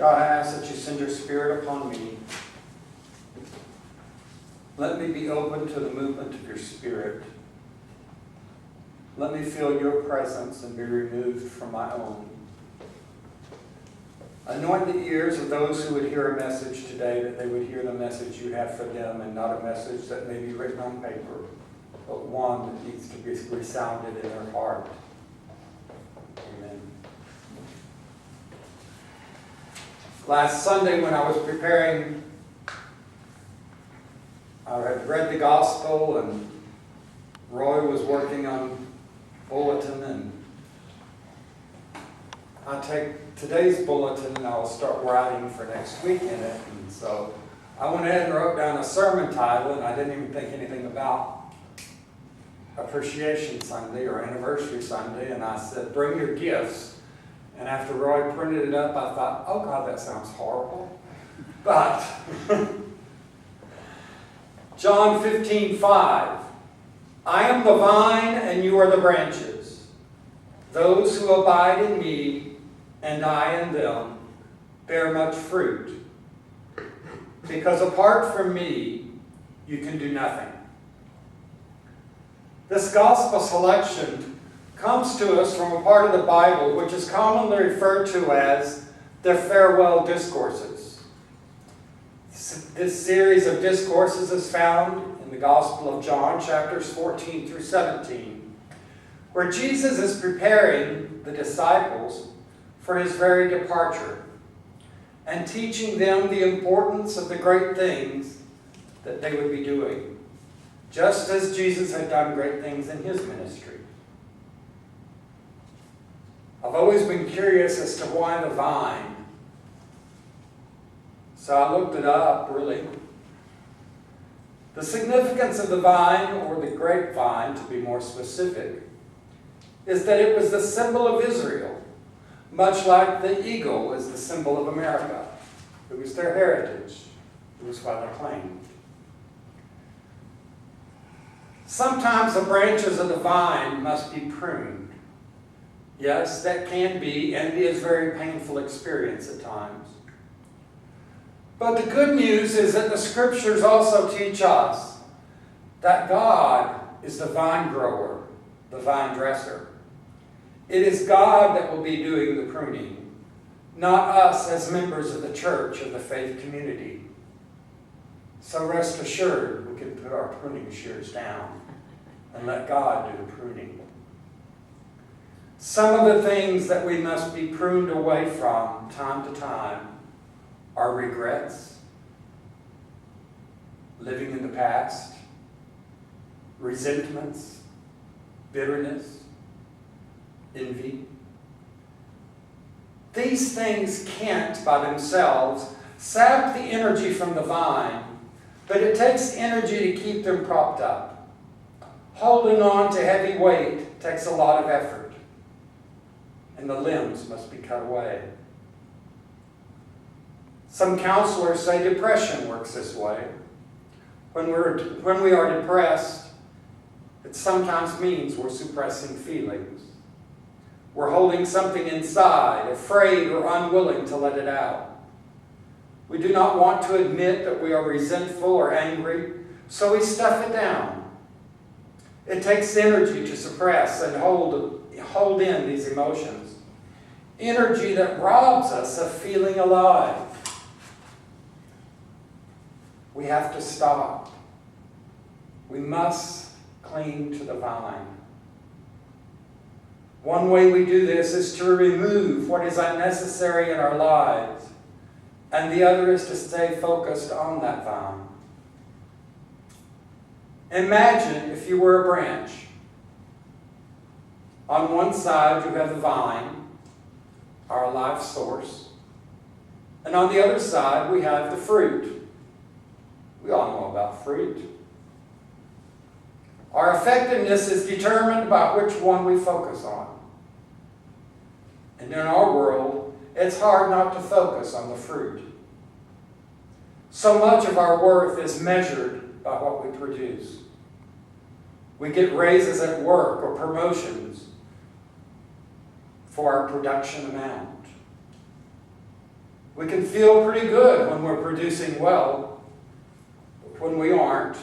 God, I ask that you send your Spirit upon me. Let me be open to the movement of your Spirit. Let me feel your presence and be removed from my own. Anoint the ears of those who would hear a message today, that they would hear the message you have for them, and not a message that may be written on paper, but one that needs to be resounded in their heart. Amen. Last Sunday when I was preparing, I had read the gospel and Roy was working on bulletin, and I take today's bulletin and I'll start writing for next week in it. And so I went ahead and wrote down a sermon title, and I didn't even think anything about Appreciation Sunday or Anniversary Sunday, and I said, bring your gifts. And after Roy printed it up, I thought, oh God, that sounds horrible. But John 15:5, I am the vine and you are the branches. Those who abide in me and I in them bear much fruit. Because apart from me, you can do nothing. This gospel selection comes to us from a part of the Bible which is commonly referred to as the farewell discourses. This series of discourses is found in the Gospel of John, chapters 14 through 17, where Jesus is preparing the disciples for his very departure and teaching them the importance of the great things that they would be doing, just as Jesus had done great things in his ministry. I've always been curious as to why the vine. So I looked it up, really. The significance of the vine, or the grapevine to be more specific, is that it was the symbol of Israel, much like the eagle is the symbol of America. It was their heritage. It was what they claimed. Sometimes the branches of the vine must be pruned. Yes, that can be and is a very painful experience at times. But the good news is that the scriptures also teach us that God is the vine grower, the vine dresser. It is God that will be doing the pruning, not us as members of the church of the faith community. So rest assured, we can put our pruning shears down and let God do the pruning. Some of the things that we must be pruned away from time to time are regrets, living in the past, resentments, bitterness, envy. These things can't, by themselves, sap the energy from the vine, but it takes energy to keep them propped up. Holding on to heavy weight takes a lot of effort, and the limbs must be cut away. Some counselors say depression works this way. When we are depressed, it sometimes means we're suppressing feelings. We're holding something inside, afraid or unwilling to let it out. We do not want to admit that we are resentful or angry, so we stuff it down. It takes energy to suppress and hold in these emotions. Energy that robs us of feeling alive. We have to stop. We must cling to the vine. One way we do this is to remove what is unnecessary in our lives, and the other is to stay focused on that vine. Imagine if you were a branch. On one side you have the vine, our life source, and on the other side we have the fruit. We all know about fruit. Our effectiveness is determined by which one we focus on. And in our world, it's hard not to focus on the fruit. So much of our worth is measured by what we produce. We get raises at work or promotions for our production amount. We can feel pretty good when we're producing well, but when we aren't,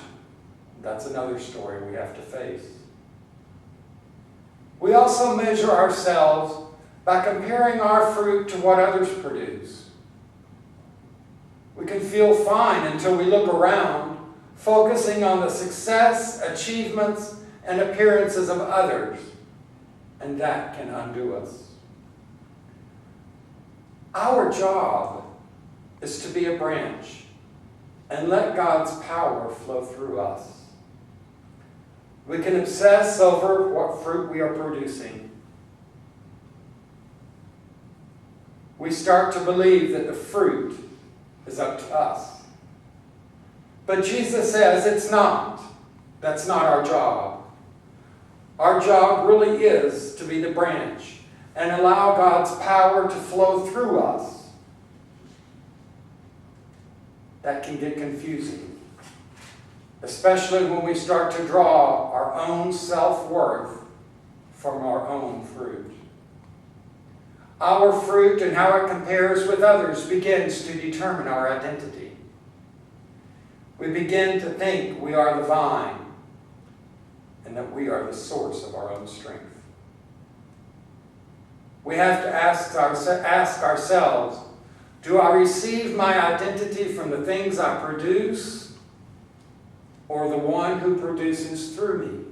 that's another story we have to face. We also measure ourselves by comparing our fruit to what others produce. We can feel fine until we look around, focusing on the success, achievements, and appearances of others, and that can undo us. Our job is to be a branch and let God's power flow through us. We can obsess over what fruit we are producing. We start to believe that the fruit is up to us. But Jesus says it's not. That's not our job. Our job really is to be the branch and allow God's power to flow through us. That can get confusing, especially when we start to draw our own self-worth from our own fruit. Our fruit and how it compares with others begins to determine our identity. We begin to think we are the vine and that we are the source of our own strength. We have to ask ourselves, do I receive my identity from the things I produce or the one who produces through me?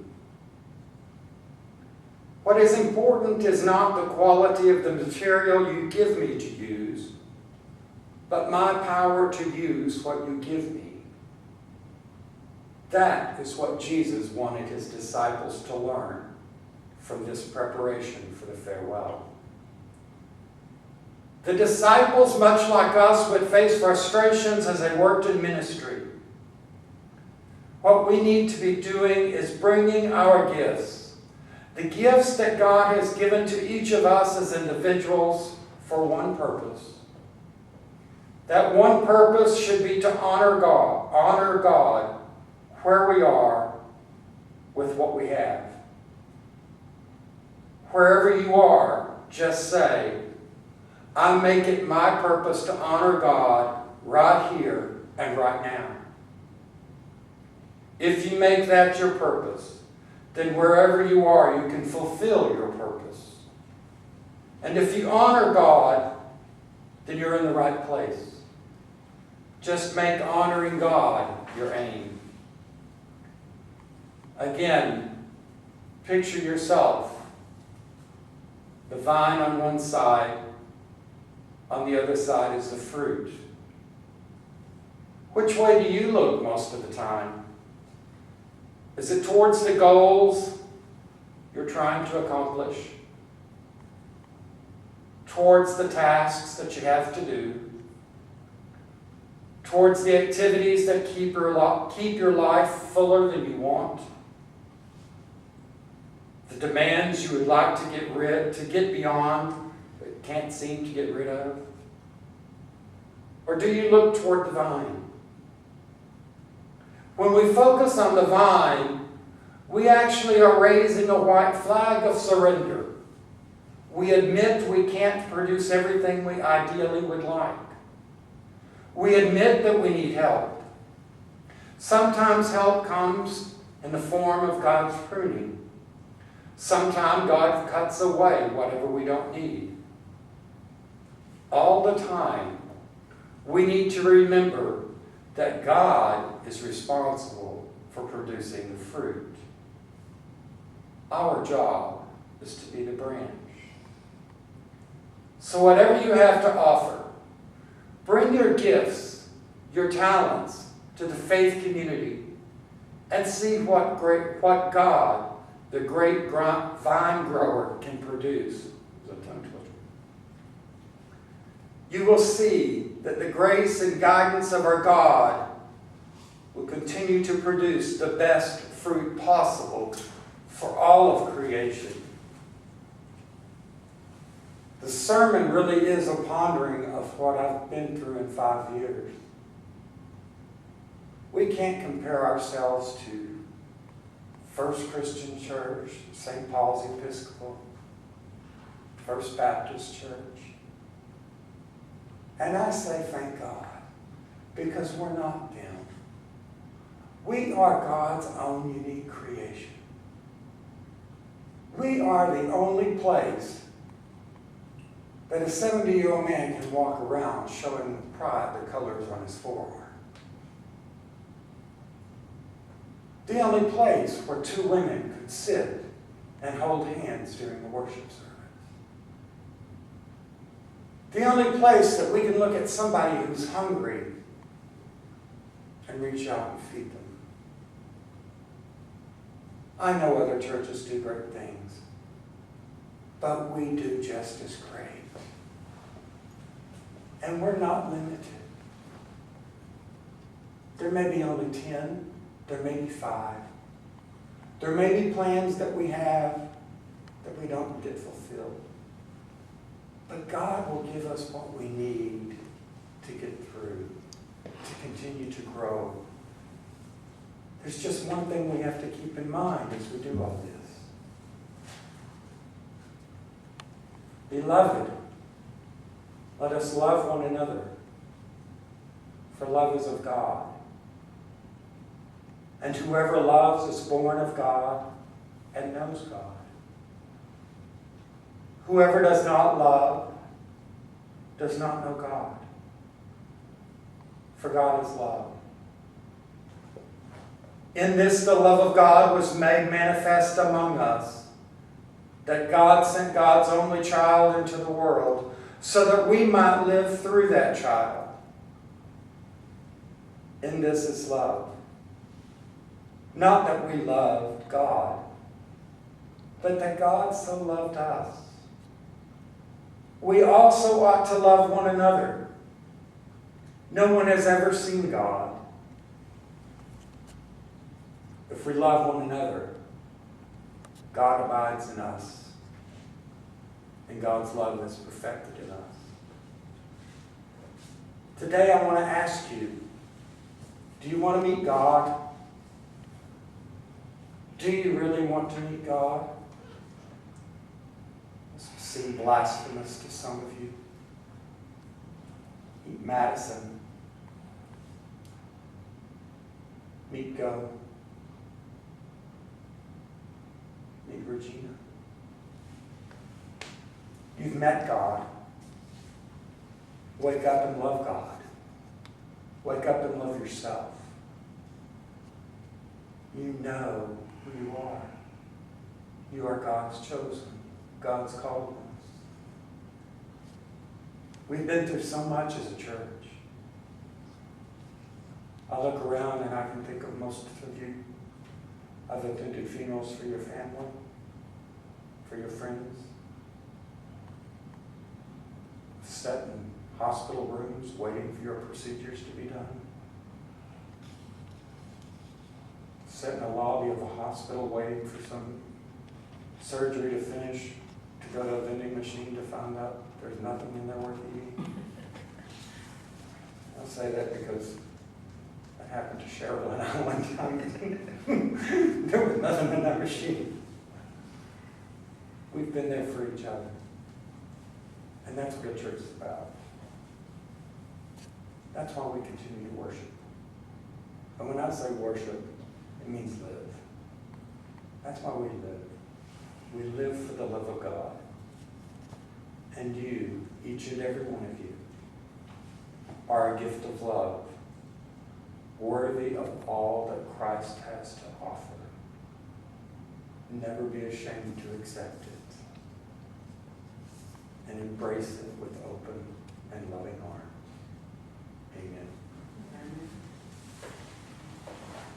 What is important is not the quality of the material you give me to use, but my power to use what you give me. That is what Jesus wanted his disciples to learn from this preparation for the farewell. The disciples, much like us, would face frustrations as they worked in ministry. What we need to be doing is bringing our gifts, the gifts that God has given to each of us as individuals, for one purpose. That one purpose should be to honor God where we are with what we have. Wherever you are, just say, I make it my purpose to honor God right here and right now. If you make that your purpose, then wherever you are, you can fulfill your purpose. And if you honor God, then you're in the right place. Just make honoring God your aim. Again, picture yourself, the vine on one side, on the other side is the fruit. Which way do you look most of the time? Is it towards the goals you're trying to accomplish? Towards the tasks that you have to do? Towards the activities that keep your life fuller than you want? The demands you would like to get beyond, but can't seem to get rid of? Or do you look toward the vine? When we focus on the vine, we actually are raising a white flag of surrender. We admit we can't produce everything we ideally would like. We admit that we need help. Sometimes help comes in the form of God's pruning. Sometimes God cuts away whatever we don't need. All the time, we need to remember that God is responsible for producing the fruit. Our job is to be the branch. So whatever you have to offer, bring your gifts, your talents to the faith community and see what God, the great vine grower, can produce. You will see that the grace and guidance of our God will continue to produce the best fruit possible for all of creation. The sermon really is a pondering of what I've been through in 5 years. We can't compare ourselves to First Christian Church, St. Paul's Episcopal, First Baptist Church. And I say thank God, because we're not them. We are God's own unique creation. We are the only place that a 70-year-old man can walk around showing with pride the colors on his forearm. The only place where two women could sit and hold hands during the worship service. The only place that we can look at somebody who's hungry and reach out and feed them. I know other churches do great things, but we do just as great. And we're not limited. There may be only 10, there may be 5. There may be plans that we have that we don't get fulfilled. But God will give us what we need to get through, to continue to grow. There's just one thing we have to keep in mind as we do all this. Beloved, let us love one another, for love is of God. And whoever loves is born of God and knows God. Whoever does not love does not know God, for God is love. In this the love of God was made manifest among us, that God sent God's only child into the world so that we might live through that child. In this is love. Not that we loved God, but that God so loved us. We also ought to love one another. No one has ever seen God. If we love one another, God abides in us, and God's love is perfected in us. Today I want to ask you, do you want to meet God? Do you really want to meet God? This will seem blasphemous to some of you. Meet Madison. Meet Go. Meet Regina. You've met God. Wake up and love God. Wake up and love yourself. You know who you are. You are God's chosen, God's called ones. We've been through so much as a church. I look around and I can think of most of you. I've attended funerals for your family, for your friends. I've sat in hospital rooms waiting for your procedures to be done. Sat in the lobby of a hospital waiting for some surgery to finish, to go to a vending machine to find out there's nothing in there worth eating. I'll say that because that happened to Cheryl and I one time. There was nothing in that machine. We've been there for each other. And that's what church is about. That's why we continue to worship. And when I say worship, it means live. That's why we live. We live for the love of God. And you, each and every one of you, are a gift of love, worthy of all that Christ has to offer. Never be ashamed to accept it, and embrace it with open and loving arms. Amen.